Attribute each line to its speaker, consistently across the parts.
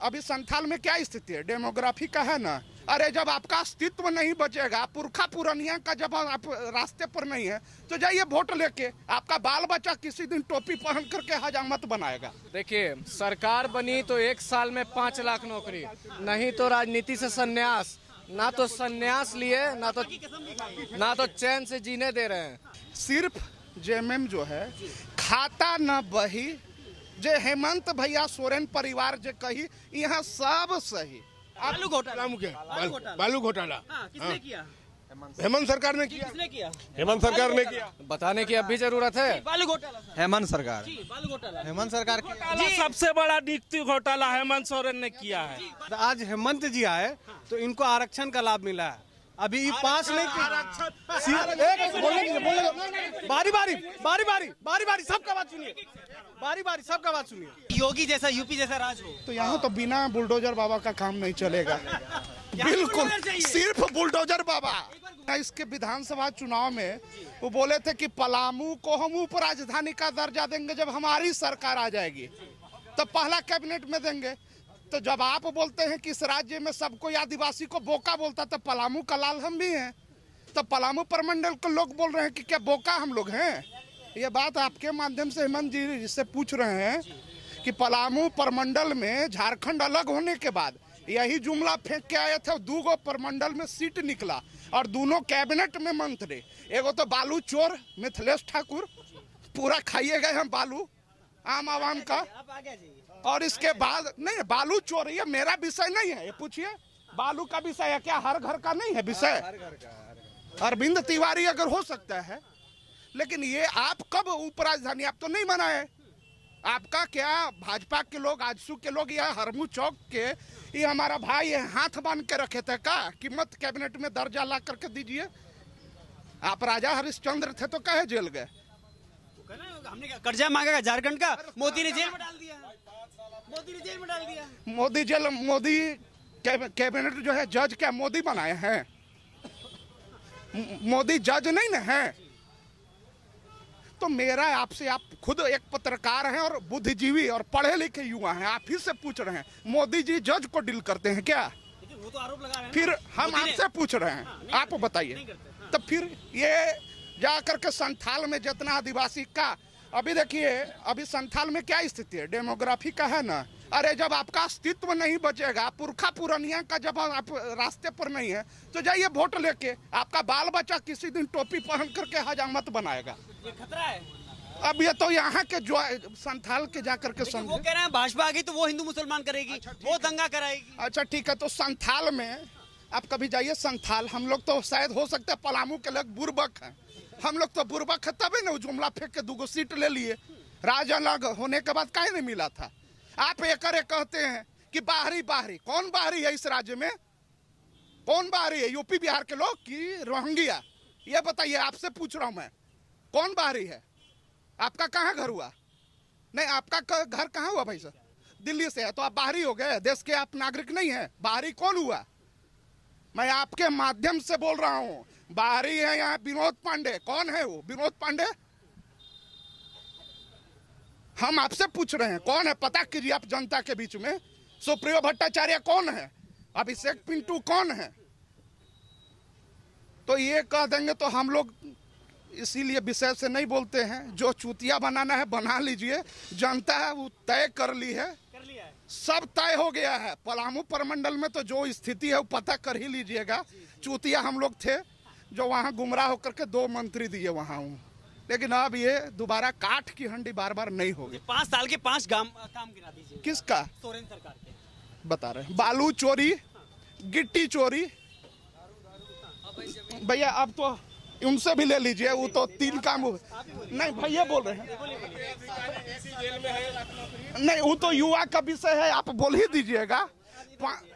Speaker 1: अभी संथाल में क्या स्थिति है, डेमोग्राफी का है ना। अरे जब आपका अस्तित्व नहीं बचेगा, पुरखा पुरानिया का जब आप रास्ते पर नहीं है, तो जाइए वोट लेके। आपका बाल बच्चा किसी दिन टोपी पहन करके हजामत बनाएगा।
Speaker 2: देखिए, सरकार बनी तो 1 साल में 5 लाख नौकरी, नहीं तो राजनीति से संन्यास। ना तो संन्यास लिए, ना तो चैन से जीने दे रहे हैं।
Speaker 1: सिर्फ जेएमएम जो है खाता न बही, जे हेमंत भैया सोरेन परिवार जे कही, यहाँ सब सही।
Speaker 3: बालू घोटाला,
Speaker 4: बालू घोटाला
Speaker 3: किसने किया?
Speaker 4: हेमंत सरकार ने किया।
Speaker 3: किसने किया?
Speaker 4: हेमंत सरकार ने किया।
Speaker 2: बताने की अब भी जरूरत है।
Speaker 3: बालू घोटाला सर।
Speaker 5: हेमंत सरकार,
Speaker 3: बालू घोटाला,
Speaker 5: हेमंत सरकार
Speaker 6: घोटाला सबसे बड़ा नियुक्ति घोटाला हेमंत सोरेन ने किया है।
Speaker 5: आज हेमंत जी आए तो इनको आरक्षण का लाभ मिला है। अभी पास नहीं बारी सबका बात सुनिए, बारी सबका बात सुनिए।
Speaker 3: योगी जैसा, यूपी जैसा राज हो
Speaker 1: तो यहाँ तो बिना बुलडोजर बाबा का काम नहीं चलेगा। बिल्कुल, सिर्फ बुलडोजर बाबा। इसके विधानसभा चुनाव में वो बोले थे कि पलामू को हम उप राजधानी का दर्जा देंगे जब हमारी सरकार आ जाएगी, तो पहला कैबिनेट में देंगे। तो जब आप बोलते हैं कि इस राज्य में सबको आदिवासी को बोका बोलता, तो पलामू का लाल हम भी हैं। तो पलामू प्रमंडल के लोग बोल रहे हैं कि क्या बोका हम लोग हैं। ये बात आपके माध्यम से हेमंत जी से पूछ रहे हैं कि पलामू प्रमंडल में झारखंड अलग होने के बाद यही जुमला फेंक के आए थे, 2 प्रमंडल में सीट निकला और दोनों कैबिनेट में मंत्री। एगो तो बालू चोर मिथिलेश ठाकुर, पूरा खाइए गए हम बालू आम आवाम का। और इसके बाद नहीं, बालू चोर, ये मेरा विषय नहीं है, ये पूछिए बालू का विषय है क्या? हर घर का नहीं है विषय। अरविंद तिवारी अगर हो सकता है, लेकिन ये आप कब उप राजधानी आप तो नहीं बनाए। आपका क्या भाजपा के लोग, आजसू के लोग या हरमू चौक के ये हमारा भाई है, हाथ बांध के रखे थे का कि मत कैबिनेट में दर्जा ला करके दीजिए। आप राजा हरिश्चंद्र थे तो कहे जेल गए?
Speaker 3: हमने कर्जा मांगा झारखंड का, मोदी ने जेल में डाल दिया। मोदी ने जेल में डाल दिया।
Speaker 1: मोदी कैबिनेट जो है जज क्या मोदी बनाए हैं? मोदी जज नहीं ना है। तो मेरा आपसे, आप खुद एक पत्रकार हैं और बुद्धिजीवी और पढ़े लिखे युवा हैं, आप ही से पूछ रहे हैं मोदी जी जज को डील करते हैं क्या?
Speaker 3: वो तो आरोप लगा रहे हैं।
Speaker 1: फिर हम आपसे पूछ रहे हैं, आप बताइए। तो फिर ये जा करके संथाल में जितना आदिवासी का, अभी देखिए अभी संथाल में क्या स्थिति है, डेमोग्राफी का है ना। अरे जब आपका अस्तित्व नहीं बचेगा, पुरखा पुरानिया का जब आप रास्ते पर नहीं है, तो जाइए वोट लेके। आपका बाल बच्चा किसी दिन टोपी पहन करके हजामत बनाएगा।
Speaker 3: ये खतरा है।
Speaker 1: अब ये तो यहाँ के जो संथाल के जाकर के
Speaker 3: वो कह रहे हैं भाजपा आ गई तो वो हिंदू मुसलमान करेगी, वो दंगा कराएगी।
Speaker 1: अच्छा ठीक है, तो संथाल में आप कभी जाइए संथाल। हम लोग तो शायद हो सकता है पलामू के लोग बुर्बक हैं, हम लोग तो बुर्बक है, तभी ना जुमला फेंक के 2 सीट ले लिए। राज अलग होने के बाद काहे नहीं मिला था? आप एक कहते हैं कि बाहरी कौन बाहरी है इस राज्य में? कौन बाहरी है? यूपी बिहार के लोग कि रोहिंग्या? ये बताइए, आपसे पूछ रहा हूं मैं, कौन बाहरी है? आपका कहाँ घर हुआ? नहीं, आपका घर कहाँ हुआ भाई साहब? दिल्ली से है तो आप बाहरी हो गए, देश के आप नागरिक नहीं है। बाहरी कौन हुआ? मैं आपके माध्यम से बोल रहा हूँ, बाहरी है यहाँ विनोद पांडे। कौन है वो विनोद पांडे? हम आपसे पूछ रहे हैं कौन है, पता कीजिए आप जनता के बीच में। सुप्रियो भट्टाचार्य कौन है? अभिषेक पिंटू कौन है? तो ये कह देंगे तो हम लोग इसीलिए विषय से नहीं बोलते हैं। जो चूतिया बनाना है बना लीजिए, जनता है वो तय कर ली है, सब तय हो गया है। पलामू प्रमंडल में तो जो स्थिति है वो पता कर ही लीजिएगा। चूतिया हम लोग थे जो वहाँ गुमराह होकर के 2 मंत्री दिए वहाँ हूँ, लेकिन अब ये दोबारा काठ की हंडी बार नहीं होगी।
Speaker 3: 5 साल के 5 काम गिरा दीजिए।
Speaker 1: किसका?
Speaker 3: सोरेन सरकार के।
Speaker 1: बता रहे हैं, बालू चोरी, गिट्टी चोरी। भैया अब तो उनसे भी ले लीजिए, वो तो 3 काम नहीं भैया बोल रहे हैं। नहीं, वो तो युवा का विषय है, आप बोल ही दीजिएगा।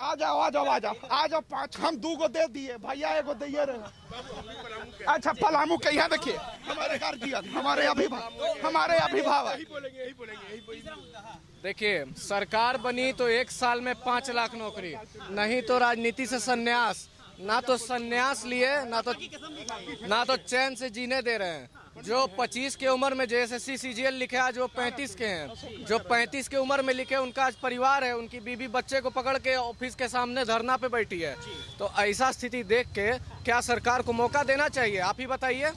Speaker 1: आ जाओ 5 हम 2 दे दिए, भैया 1 दिए रहे। अच्छा पलामू के यहाँ देखिए हमारे गार्जियन, हमारे अभिभावक।
Speaker 2: देखिए, सरकार बनी तो 1 साल में 5 लाख नौकरी, नहीं तो राजनीति से संन्यास। ना तो संन्यास लिए, ना तो चैन से जीने दे रहे हैं। जो 25 के उम्र में JSSC CGL लिखे आज वो 35 के हैं। जो 35 के उम्र में लिखे उनका आज परिवार है, उनकी बीवी बच्चे को पकड़ के ऑफिस के सामने धरना पे बैठी है। तो ऐसा स्थिति देख के क्या सरकार को मौका देना चाहिए? आप ही बताइए,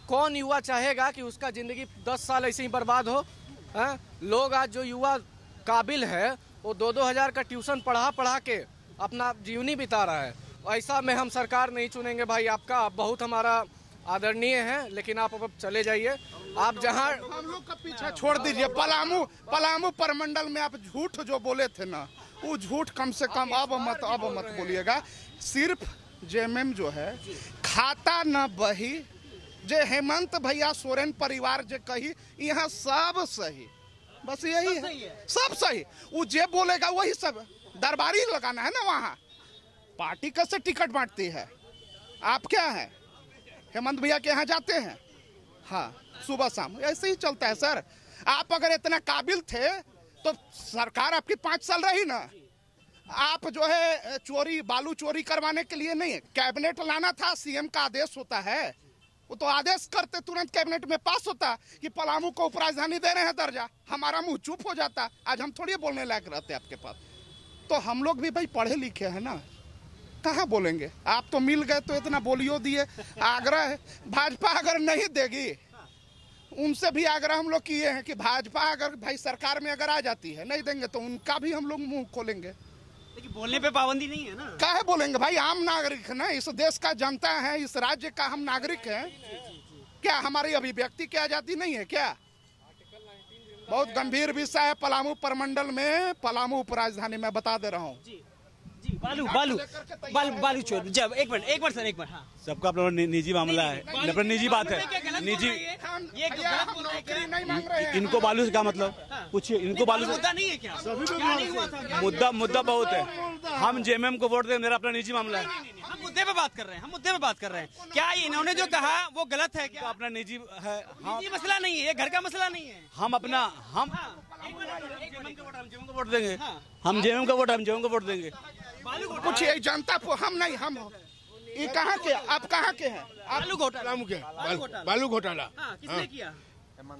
Speaker 2: कौन युवा चाहेगा कि उसका जिंदगी 10 साल ऐसे ही बर्बाद हो? लोग आज जो युवा काबिल है वो 2-2 हज़ार का ट्यूशन पढ़ा के अपना जीवनी बिता रहा है। ऐसा में हम सरकार नहीं चुनेंगे भाई आपका, आप बहुत हमारा आदरणीय है, लेकिन आप अब चले जाइए। आप जहां
Speaker 1: हम लोग का पीछा छोड़ दीजिए। पलामू परमंडल में आप झूठ जो बोले थे ना, वो झूठ कम से कम अब मत बोलिएगा। सिर्फ जेएमएम जो है खाता न बही, जे हेमंत भैया सोरेन परिवार जे कही यहाँ सब सही, बस यही है, सब सही। वो जे बोलेगा वही सब दरबारी लगाना है ना। वहाँ पार्टी कैसे टिकट बांटती है? आप क्या है, हेमंत भैया के यहाँ जाते हैं, हाँ सुबह शाम, ऐसे ही चलता है सर। आप अगर इतना काबिल थे तो सरकार आपकी 5 साल रही ना। आप जो है चोरी बालू चोरी करवाने के लिए नहीं, कैबिनेट लाना था, सीएम का आदेश होता है, वो तो आदेश करते तुरंत कैबिनेट में पास होता कि पलामू को उपराजधानी दे रहे हैं दर्जा, हमारा मुंह चुप हो जाता। आज हम थोड़ी बोलने लायक रहते आपके पास। तो हम लोग भी भाई पढ़े लिखे हैं ना, कहाँ बोलेंगे? आप तो मिल गए तो इतना बोलियो दिए। आग्रह है, भाजपा अगर नहीं देगी, उनसे भी आग्रह हम लोग किए हैं कि भाजपा अगर भाई सरकार में अगर आ जाती है, नहीं देंगे तो उनका भी हम लोग मुंह खोलेंगे।
Speaker 3: लेकिन बोलने पे पाबंदी नहीं है ना।
Speaker 1: काहे बोलेंगे भाई? आम नागरिक है ना, इस देश का जनता है, इस राज्य का हम नागरिक हैं। क्या हमारी अभिव्यक्ति की आजादी नहीं है क्या? बहुत गंभीर विषय है पलामू परमंडल में, पलामू उपराजधानी में बता दे रहा हूँ।
Speaker 3: बालू चोर। जब एक मिनट सर, एक मिनट। हाँ।
Speaker 7: सबका अपना निजी मामला है, अपना निजी बात है, निजी। इनको बालू से क्या मतलब? पूछिए इनको बालू से।
Speaker 3: मुद्दा नहीं है क्या?
Speaker 7: मुद्दा बहुत है। हम जेएमएम को वोट दें, मेरा अपना निजी मामला है।
Speaker 3: हम मुद्दे पे बात कर रहे हैं। क्या इन्होंने जो कहा वो गलत है क्या?
Speaker 7: अपना निजी है,
Speaker 3: निजी मसला नहीं है, ये घर का मसला नहीं है।
Speaker 7: हम अपना जेएमएम को वोट देंगे, हम जेएमएम को वोट देंगे।
Speaker 1: पूछिए जनता को, हम नहीं, हम ये कहाँ के? आप कहाँ के हैं?
Speaker 3: बालू घोटाला।
Speaker 4: बालू घोटाला
Speaker 3: किसने किया?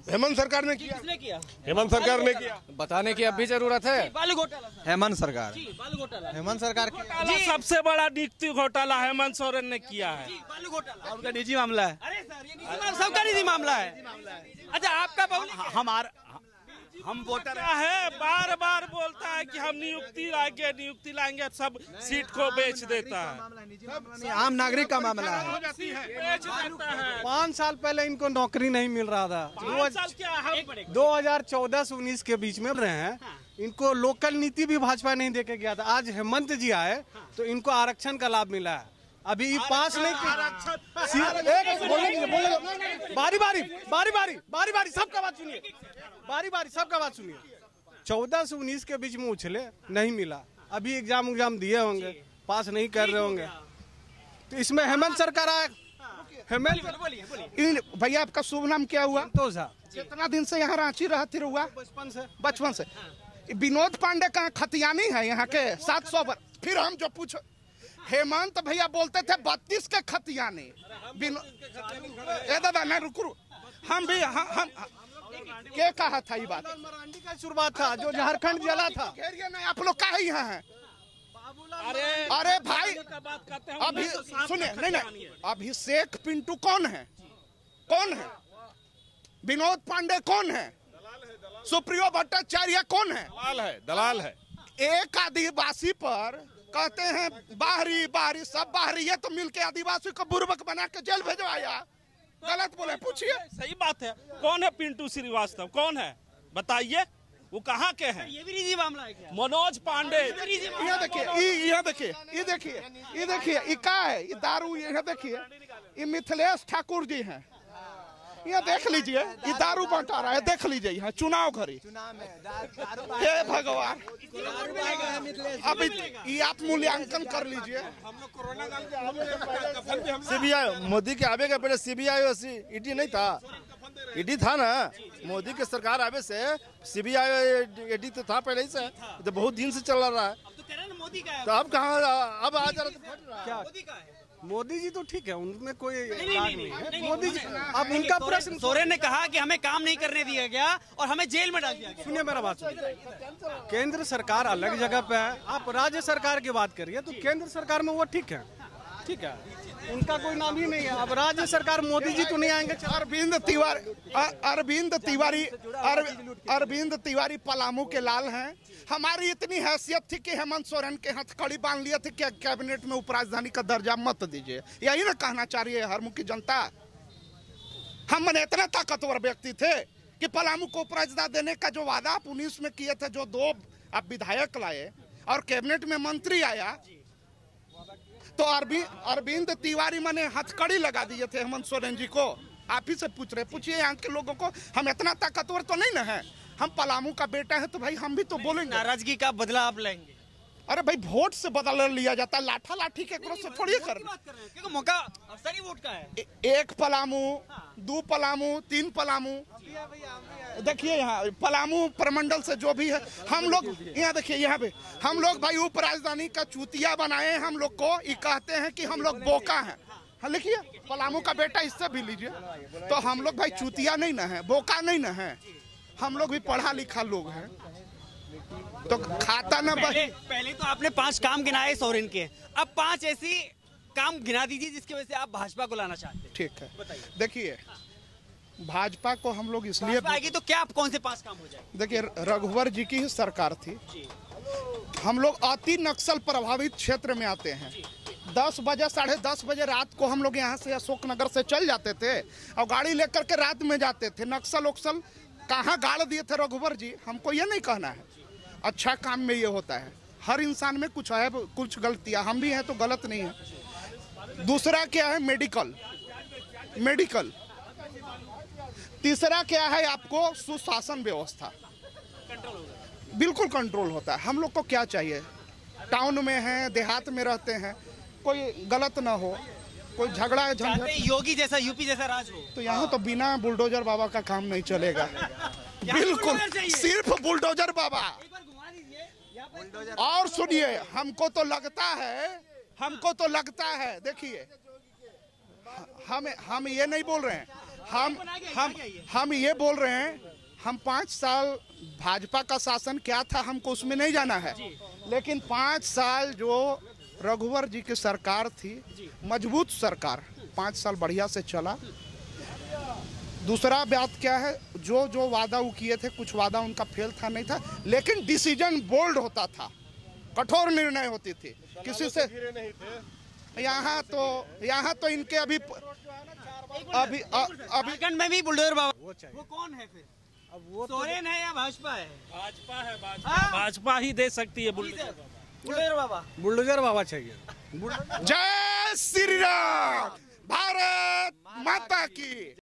Speaker 4: हेमंत सरकार ने किया।
Speaker 3: किसने किया?
Speaker 4: हेमंत सरकार ने किया।
Speaker 2: बताने की अब भी जरूरत है?
Speaker 3: बालू घोटाला।
Speaker 5: हेमंत सरकार,
Speaker 3: बालू घोटाला।
Speaker 5: हेमंत सरकार
Speaker 6: घोटाला सबसे बड़ा नियुक्ति घोटाला हेमंत सोरेन ने किया है।
Speaker 3: बालू घोटाला
Speaker 7: उनका निजी मामला है।
Speaker 3: अरे सर, ये सबका निजी मामला है। अच्छा, आपका पब्लिक
Speaker 7: हम वोटर
Speaker 6: क्या है, बार बार बोलता है कि हम नियुक्ति लाएंगे, सब सीट को बेच देता है।
Speaker 5: आम नागरिक का मामला है।
Speaker 6: बेच देता है।
Speaker 5: 5 साल पहले इनको नौकरी नहीं मिल रहा था।
Speaker 6: 5 साल क्या हम
Speaker 5: 2014 से 19 के बीच में रहे हैं। इनको लोकल नीति भी भाजपा नहीं देके गया था। आज हेमंत जी आए तो इनको आरक्षण का लाभ मिला है। अभी ये पास नहीं बारी सबका बात सुनिए, बारी सबका बात सुनिए। 14 से 19 के बीच में उछले, नहीं मिला। अभी एग्जाम दिए होंगे, पास नहीं कर रहे होंगे, तो इसमें हेमंत सरकार आए।
Speaker 3: बोलिए।
Speaker 1: भैया आपका शुभ नाम क्या हुआ?
Speaker 5: तो
Speaker 1: कितना दिन से यहाँ रांची रहती हुआ? बचपन से। विनोद पांडे का खतियानी है यहाँ के 700 वर्ष। फिर हम जो पूछो, हेमंत भैया बोलते थे 32 के खतियानी। दादा नहीं रुक, हम भी हम क्या कहा था ये बात?
Speaker 5: मरांडी का शुरुआत था जो झारखंड जला था।
Speaker 1: नहीं, आप लोग कहा यहाँ हैं? अरे भाई अभी सुने, नहीं, अभिषेक पिंटू कौन है? विनोद पांडे कौन है? सुप्रियो भट्टाचार्य कौन है?
Speaker 4: दलाल है।
Speaker 1: एक आदिवासी पर कहते हैं बाहरी सब बाहरी, ये तो मिलके आदिवासी को बुर्बक बना के जेल भेजवाया। गलत बोले? पूछिए।
Speaker 6: सही बात है। कौन है पिंटू श्रीवास्तव? कौन है बताइए, वो कहाँ के हैं?
Speaker 3: ये भी निजी मामला है क्या?
Speaker 6: मनोज पांडे।
Speaker 1: यहाँ देखिए, ये देखिए, ये क्या है? ये दारू, यहाँ देखिए, ये मिथिलेश ठाकुर जी हैं। ये देख लीजिए, ये दारू बंटा रहा है, देख लीजिए यहाँ चुनाव घड़ी। हे भगवान, अभी ये आप मूल्यांकन कर लीजिए।
Speaker 8: सीबीआई मोदी के आवे के पहले सीबीआई और ईडी नहीं था, ईडी था ना। मोदी के सरकार आवे से सीबीआई ईडी तो था पहले ही से, तो बहुत दिन से चल रहा है।
Speaker 3: मोदी का है।
Speaker 8: तो अब कहाँ, अब आ जा रहा है।
Speaker 5: मोदी जी तो ठीक है, उनमें कोई राग नहीं है। मोदी जी अब उनका प्रश्न,
Speaker 3: सोरेन ने कहा कि हमें काम नहीं करने दिया गया और हमें जेल में डाल दिया गया।
Speaker 5: सुनिए मेरा बात सुनिए, केंद्र सरकार अलग जगह पे है, आप राज्य सरकार की बात करिए तो केंद्र सरकार में वो ठीक है, ठीक है, उनका कोई नाम ही नहीं है। अब राज्य सरकार मोदी जी तो नहीं आएंगे।
Speaker 1: अरविंद तिवारी पलामू के लाल हैं। हमारी इतनी हैसियत थी कि हेमंत सोरेन के हथकड़ी बांध लिए थे कि कैबिनेट में उपराजधानी का दर्जा मत दीजिए, यही ना कहना चाह रही है हरमुखी जनता। हम इतना ताकतवर व्यक्ति थे कि पलामू को उपराजधानी देने का जो वादा आप 19 में किए थे, जो 2 आप विधायक लाए और कैबिनेट में मंत्री आया, तो अरविंद तिवारी मैंने हथकड़ी लगा दिए थे हेमंत सोरेन जी को। आप ही से पूछ रहे, पूछिए यहाँ के लोगों को, हम इतना ताकतवर तो नहीं ना है। हम पलामू का बेटा है तो भाई हम भी तो बोलेंगे।
Speaker 3: नाराजगी का बदला आप लेंगे?
Speaker 1: अरे भाई वोट से बदला लिया जाता है, लाठा लाठी के से थोड़ी कर।
Speaker 3: क्योंकि मौका अवसर ही वोट का है।
Speaker 1: 1 पलामू, 2 पलामू, 3 पलामू, देखिए यहाँ पलामू प्रमंडल से जो भी है, हम लोग यहाँ देखिए, यहाँ पे हम लोग भाई उप राजधानी का चूतिया बनाए। हम लोग को ये कहते हैं कि हम लोग बोका हैं। हाँ लिखिए, पलामू का बेटा इससे भी लीजिए, तो हम लोग भाई चूतिया नहीं ना है, बोका नहीं ना है, हम लोग भी पढ़ा लिखा लोग हैं। तो खाता ना
Speaker 3: पहले तो आपने 5 काम गिनाए सोरेन के, अब 5 ऐसी काम गिना दीजिए जिसकी वजह से आप भाजपा को लाना चाहते हैं।
Speaker 1: ठीक है, देखिए भाजपा को हम लोग इसलिए
Speaker 3: आएगी तो क्या आप कौन से 5 काम हो जाए?
Speaker 1: देखिए रघुवर जी की ही सरकार थी। हम लोग अति नक्सल प्रभावित क्षेत्र में आते हैं। 10 बजे 10:30 बजे रात को हम लोग यहाँ से अशोक नगर से चल जाते थे और गाड़ी लेकर के रात में जाते थे। नक्सल उक्सल कहाँ गाड़ दिए थे रघुवर जी, हमको ये नहीं कहना है। अच्छा काम में ये होता है, हर इंसान में कुछ है, कुछ गलतियाँ, हम भी हैं तो गलत नहीं है। दूसरा क्या है, मेडिकल। तीसरा क्या है, आपको सुशासन व्यवस्था बिल्कुल कंट्रोल होता है। हम लोग को क्या चाहिए, टाउन में हैं, देहात में रहते हैं, कोई गलत ना हो, कोई झगड़ा झंझट।
Speaker 3: योगी जैसा, यूपी जैसा राज हो।
Speaker 1: तो यहाँ तो बिना बुलडोजर बाबा का काम नहीं चलेगा। बिल्कुल सिर्फ बुलडोजर बाबा। और सुनिए, हमको तो लगता है, देखिए हम ये नहीं बोल रहे हैं, हम ये बोल रहे हैं, हम 5 साल भाजपा का शासन क्या था हमको उसमें नहीं जाना है, लेकिन 5 साल जो रघुवर जी की सरकार थी, मजबूत सरकार, 5 साल बढ़िया से चला। दूसरा बात क्या है, जो वादा वो किए थे, कुछ वादा उनका फेल था नहीं था, लेकिन डिसीजन बोल्ड होता था, कठोर निर्णय होती थी किसी से। यहाँ तो इनके अभी
Speaker 3: झारखंड में भी बुलडोजर बाबा वो कौन है फिर? अब वो सोरेन है या भाजपा है?
Speaker 6: भाजपा है, भाजपा ही दे सकती है
Speaker 5: बुलडोजर बाबा चाहिए।
Speaker 1: जय श्री राम, भारत माता की।